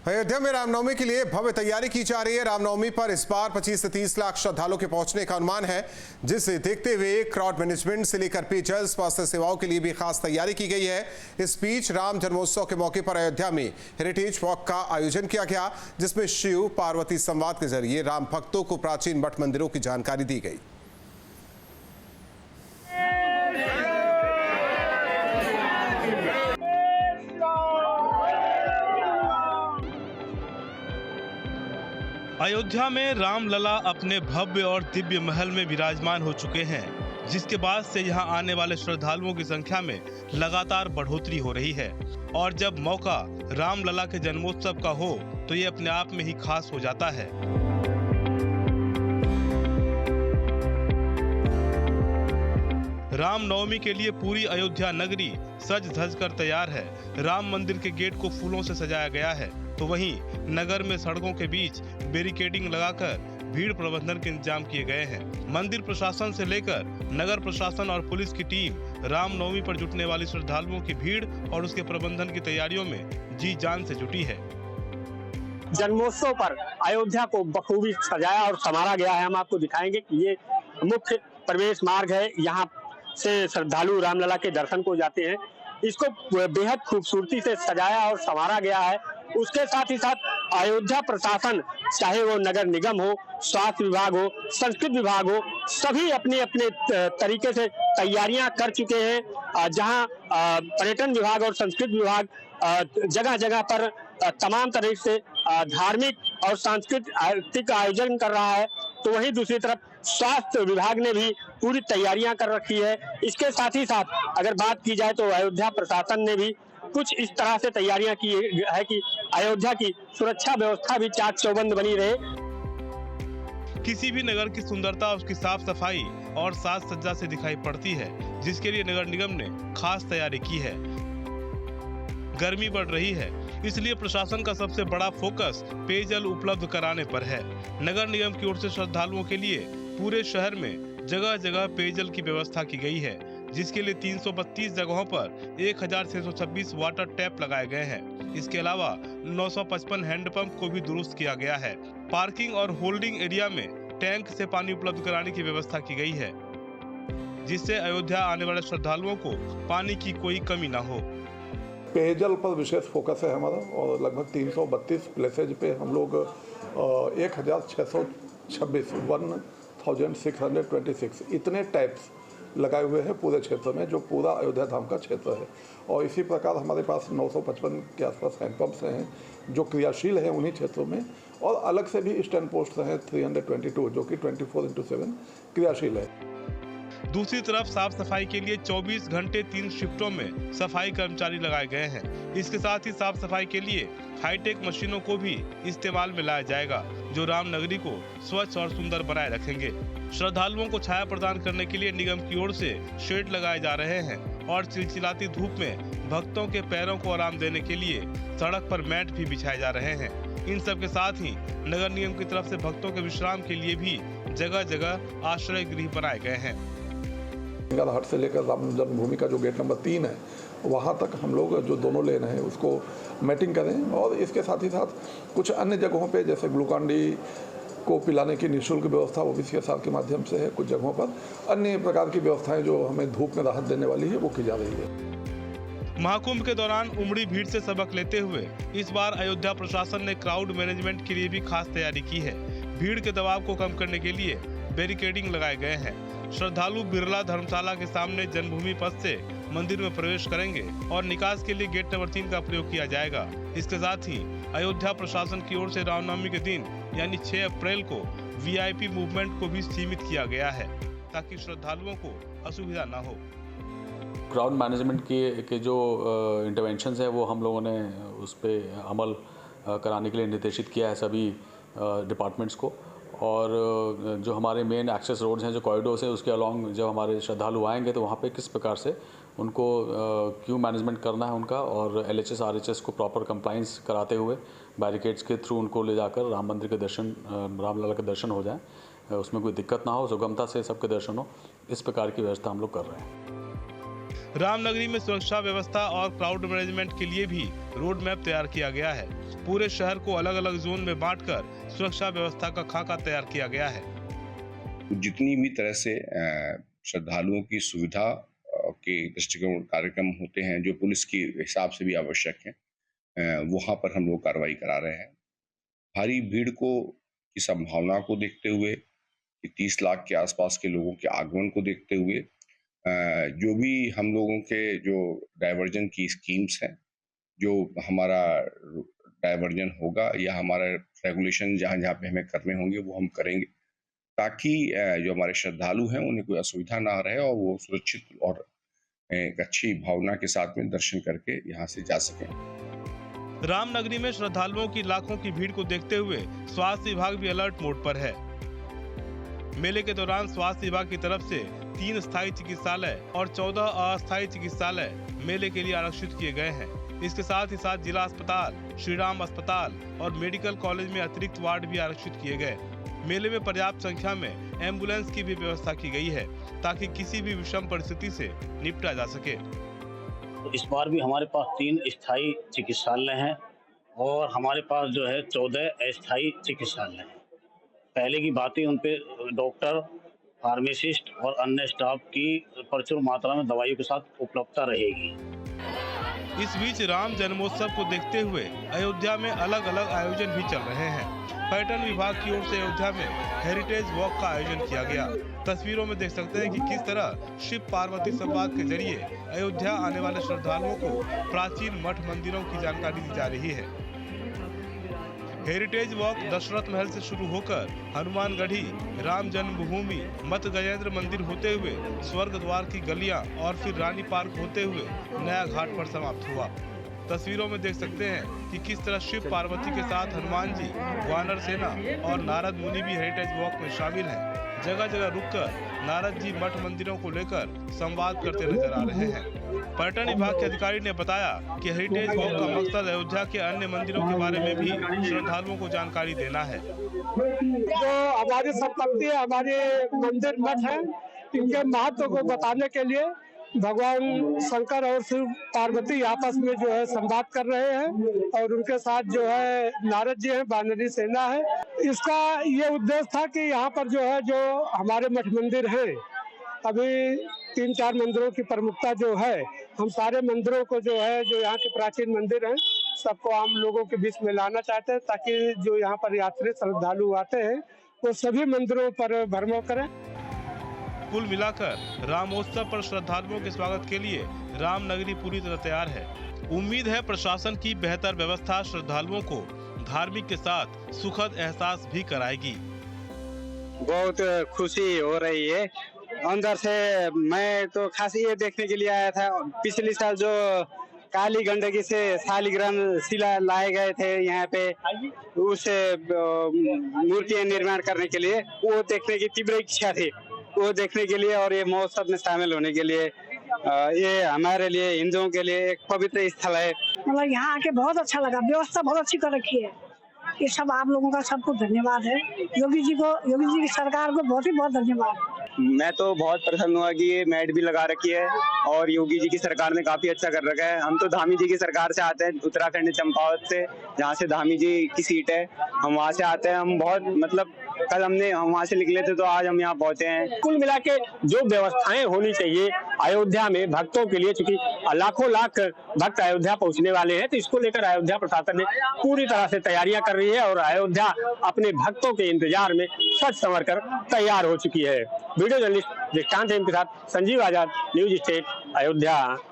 अयोध्या में रामनवमी के लिए भव्य तैयारी की जा रही है। रामनवमी पर इस बार 25 से 30 लाख श्रद्धालुओं के पहुंचने का अनुमान है, जिसे देखते हुए क्राउड मैनेजमेंट से लेकर पेयजल स्वास्थ्य सेवाओं के लिए भी खास तैयारी की गई है। इस बीच राम जन्मोत्सव के मौके पर अयोध्या में हेरिटेज वॉक का आयोजन किया गया, जिसमें शिव पार्वती संवाद के जरिए राम भक्तों को प्राचीन मठ मंदिरों की जानकारी दी गई। अयोध्या में रामलला अपने भव्य और दिव्य महल में विराजमान हो चुके हैं, जिसके बाद से यहां आने वाले श्रद्धालुओं की संख्या में लगातार बढ़ोतरी हो रही है। और जब मौका रामलला के जन्मोत्सव का हो तो ये अपने आप में ही खास हो जाता है। रामनवमी के लिए पूरी अयोध्या नगरी सज धज कर तैयार है। राम मंदिर के गेट को फूलों से सजाया गया है, तो वहीं नगर में सड़कों के बीच बैरिकेडिंग लगाकर भीड़ प्रबंधन के इंतजाम किए गए हैं। मंदिर प्रशासन से लेकर नगर प्रशासन और पुलिस की टीम रामनवमी पर जुटने वाली श्रद्धालुओं की भीड़ और उसके प्रबंधन की तैयारियों में जी जान से जुटी है। जन्मोत्सव पर अयोध्या को बखूबी सजाया और संवारा गया है। हम आपको दिखाएंगे कि ये मुख्य प्रवेश मार्ग है, यहाँ से श्रद्धालु रामलला के दर्शन को जाते हैं। इसको बेहद खूबसूरती से सजाया और संवारा गया है। उसके साथ ही साथ अयोध्या प्रशासन, चाहे वो नगर निगम हो, स्वास्थ्य विभाग हो, संस्कृत विभाग हो, सभी अपने अपने तरीके से तैयारियां कर चुके हैं। जहां पर्यटन विभाग और संस्कृत विभाग जगह जगह पर तमाम तरह से धार्मिक और सांस्कृतिक आयोजन कर रहा है, तो वहीं दूसरी तरफ स्वास्थ्य विभाग ने भी पूरी तैयारियां कर रखी है। इसके साथ ही साथ अगर बात की जाए तो अयोध्या प्रशासन ने भी कुछ इस तरह से तैयारियां की है कि अयोध्या की सुरक्षा व्यवस्था भी चाक चौबंद बनी रहे। किसी भी नगर की सुंदरता उसकी साफ सफाई और साज सज्जा से दिखाई पड़ती है, जिसके लिए नगर निगम ने खास तैयारी की है। गर्मी बढ़ रही है, इसलिए प्रशासन का सबसे बड़ा फोकस पेयजल उपलब्ध कराने पर है। नगर निगम की ओर से श्रद्धालुओं के लिए पूरे शहर में जगह जगह पेयजल की व्यवस्था की गई है, जिसके लिए 332 जगहों पर 1626 वाटर टैप लगाए गए हैं। इसके अलावा 955 हैंडपंप को भी दुरुस्त किया गया है। पार्किंग और होल्डिंग एरिया में टैंक से पानी उपलब्ध कराने की व्यवस्था की गई है, जिससे अयोध्या आने वाले श्रद्धालुओं को पानी की कोई कमी न हो। पेयजल पर विशेष फोकस है हमारा, और लगभग 332 प्लेसेज पे हम लोग 1626 इतने टैप्स लगाए हुए हैं पूरे क्षेत्र में, जो पूरा अयोध्या धाम का क्षेत्र है। और इसी प्रकार हमारे पास 955 के आसपास हैंडपम्प्स हैं जो क्रियाशील हैं उन्हीं क्षेत्रों में, और अलग से भी स्टैंड पोस्ट हैं 322 जो कि 24/7 क्रियाशील है। दूसरी तरफ साफ सफाई के लिए 24 घंटे 3 शिफ्टों में सफाई कर्मचारी लगाए गए हैं। इसके साथ ही साफ सफाई के लिए हाईटेक मशीनों को भी इस्तेमाल में लाया जाएगा, जो रामनगरी को स्वच्छ और सुंदर बनाए रखेंगे। श्रद्धालुओं को छाया प्रदान करने के लिए निगम की ओर से शेड लगाए जा रहे हैं, और चिलचिलाती धूप में भक्तों के पैरों को आराम देने के लिए सड़क पर मैट भी बिछाए जा रहे हैं। इन सब के साथ ही नगर निगम की तरफ से भक्तों के विश्राम के लिए भी जगह जगह आश्रय गृह बनाए गए हैं। हट से लेकर राम जन्मभूमि का जो गेट नंबर 3 है, वहाँ तक हम लोग जो दोनों लेन हैं उसको मैटिंग करें। और इसके साथ ही साथ कुछ अन्य जगहों पे जैसे ग्लूकॉन डी को पिलाने की निःशुल्क व्यवस्था वो भी CSR के माध्यम से है। कुछ जगहों पर अन्य प्रकार की व्यवस्थाएं जो हमें धूप में राहत देने वाली है वो की जा रही है। महाकुंभ के दौरान उमड़ी भीड़ से सबक लेते हुए इस बार अयोध्या प्रशासन ने क्राउड मैनेजमेंट के लिए भी खास तैयारी की है। भीड़ के दबाव को कम करने के लिए बैरिकेडिंग लगाए गए हैं। श्रद्धालु बिरला धर्मशाला के सामने जन्मभूमि पथ से मंदिर में प्रवेश करेंगे और निकास के लिए गेट नंबर 3 का प्रयोग किया जाएगा। इसके साथ ही अयोध्या प्रशासन की ओर से रामनवमी के दिन यानी 6 अप्रैल को VIP मूवमेंट को भी सीमित किया गया है, ताकि श्रद्धालुओं को असुविधा न हो। क्राउड मैनेजमेंट के जो इंटरवेंशंस है वो हम लोगों ने उस पर अमल कराने के लिए निर्देशित किया है सभी डिपार्टमेंट्स को। और जो हमारे मेन एक्सेस रोड्स हैं, जो कॉरिडोर्स हैं, उसके अलॉन्ग जब हमारे श्रद्धालु आएंगे तो वहाँ पे किस प्रकार से उनको क्यू मैनेजमेंट करना है उनका, और LHS RHS को प्रॉपर कंप्लाइंस कराते हुए बैरिकेड्स के थ्रू उनको ले जाकर राम मंदिर के दर्शन, रामलला के दर्शन हो जाएं, उसमें कोई दिक्कत ना हो, सुगमता से सबके दर्शन हो, इस प्रकार की व्यवस्था हम लोग कर रहे हैं। रामनगरी में सुरक्षा व्यवस्था और क्राउड मैनेजमेंट के लिए भी रोड मैप तैयार किया गया है। पूरे शहर को अलग अलग जोन में बांटकर सुरक्षा व्यवस्था का खाका तैयार किया गया है। जितनी भी तरह से श्रद्धालुओं की सुविधा के दृष्टिकोण कार्यक्रम होते हैं जो पुलिस के हिसाब से भी आवश्यक है, वहाँ पर हम लोग कार्रवाई करा रहे हैं। भारी भीड़ की संभावना को देखते हुए, 30 लाख के आसपास के लोगों के आगमन को देखते हुए, जो भी हम लोगों के जो डाइवर्जन की स्कीम्स हैं, जो हमारा डाइवर्जन होगा या हमारा रेगुलेशन जहाँ जहाँ पे हमें करने होंगे वो हम करेंगे, ताकि जो हमारे श्रद्धालु हैं उन्हें कोई असुविधा ना रहे और वो सुरक्षित और एक अच्छी भावना के साथ में दर्शन करके यहाँ से जा सकें। रामनगरी में श्रद्धालुओं की लाखों की भीड़ को देखते हुए स्वास्थ्य विभाग भी अलर्ट मोड पर है। मेले के दौरान स्वास्थ्य विभाग की तरफ से 3 स्थायी चिकित्सालय और 14 अस्थायी चिकित्सालय मेले के लिए आरक्षित किए गए हैं। इसके साथ ही साथ जिला अस्पताल, श्री राम अस्पताल और मेडिकल कॉलेज में अतिरिक्त वार्ड भी आरक्षित किए गए। मेले में पर्याप्त संख्या में एम्बुलेंस की भी व्यवस्था की गई है ताकि किसी भी विषम परिस्थिति से निपटा जा सके। इस बार भी हमारे पास 3 स्थायी चिकित्सालय हैं और हमारे पास जो है 14 अस्थायी चिकित्सालय हैं। पहले की बात ही उन पे डॉक्टर, फार्मासिस्ट और अन्य स्टाफ की प्रचुर मात्रा में दवाइयों के साथ उपलब्धता रहेगी। इस बीच राम जन्मोत्सव को देखते हुए अयोध्या में अलग अलग आयोजन भी चल रहे हैं। पर्यटन विभाग की ओर से अयोध्या में हेरिटेज वॉक का आयोजन किया गया। तस्वीरों में देख सकते हैं कि किस तरह शिव पार्वती संवाद के जरिए अयोध्या आने वाले श्रद्धालुओं को प्राचीन मठ मंदिरों की जानकारी दी जा रही है। हेरिटेज वॉक दशरथ महल से शुरू होकर हनुमानगढ़ी, राम जन्मभूमि, मत गजेंद्र मंदिर होते हुए स्वर्ग द्वार की गलियां और फिर रानी पार्क होते हुए नया घाट पर समाप्त हुआ। तस्वीरों में देख सकते हैं कि किस तरह शिव पार्वती के साथ हनुमान जी, वानर सेना और नारद मुनि भी हेरिटेज वॉक में शामिल हैं। जगह जगह रुककर नारद जी मठ मंदिरों को लेकर संवाद करते नजर आ रहे हैं। पर्यटन विभाग के अधिकारी ने बताया कि हेरिटेज वॉक का मकसद अयोध्या के अन्य मंदिरों के बारे में भी श्रद्धालुओं को जानकारी देना है। जो हमारी संपत्ति है, हमारे मंदिर मठ है, इनके महत्व को बताने के लिए भगवान शंकर और शिव पार्वती आपस में जो है संवाद कर रहे हैं और उनके साथ जो है नारद जी हैं, वानरी सेना है। इसका ये उद्देश्य था कि यहाँ पर जो है जो हमारे मठ मंदिर हैं, अभी 3-4 मंदिरों की प्रमुखता जो है, हम सारे मंदिरों को जो है जो यहाँ के प्राचीन मंदिर हैं सबको आम लोगों के बीच में लाना चाहते हैं ताकि जो यहाँ पर यात्री श्रद्धालु आते हैं वो सभी मंदिरों पर भ्रमण करें। कुल मिलाकर रामोत्सव पर श्रद्धालुओं के स्वागत के लिए रामनगरी पूरी तरह तैयार है। उम्मीद है प्रशासन की बेहतर व्यवस्था श्रद्धालुओं को धार्मिक के साथ सुखद एहसास भी कराएगी। बहुत खुशी हो रही है अंदर से। मैं तो खास ये देखने के लिए आया था, पिछले साल जो काली गंडकी से शालिग्राम शिला लाए गए थे यहाँ पे, उस मूर्तियां निर्माण करने के लिए, वो देखने की तीव्र इच्छा थी, वो देखने के लिए और ये महोत्सव में शामिल होने के लिए ये हमारे लिए हिंदुओं के लिए एक पवित्र स्थल है। मतलब यहाँ आके बहुत अच्छा लगा, व्यवस्था बहुत अच्छी कर रखी है। ये सब आप लोगों का सबको धन्यवाद है। योगी जी की सरकार को बहुत धन्यवाद। मैं तो बहुत प्रसन्न हुआ कि ये मैट भी लगा रखी है और योगी जी की सरकार ने काफी अच्छा कर रखा है। हम तो धामी जी की सरकार से आते हैं, उत्तराखंड चंपावत से, जहाँ से धामी जी की सीट है, हम वहाँ से आते हैं। हम बहुत मतलब कल हम वहाँ से निकले थे तो आज हम यहाँ पहुँचे हैं। कुल मिला के जो व्यवस्थाएं होनी चाहिए अयोध्या में भक्तों के लिए, चूंकि लाखों लाख भक्त अयोध्या पहुंचने वाले हैं, तो इसको लेकर अयोध्या प्रशासन ने पूरी तरह से तैयारियां कर रही है और अयोध्या अपने भक्तों के इंतजार में सज संवर कर तैयार हो चुकी है। वीडियो जर्नलिस्ट दृष्टांत के साथ संजीव आजाद, न्यूज स्टेट, अयोध्या।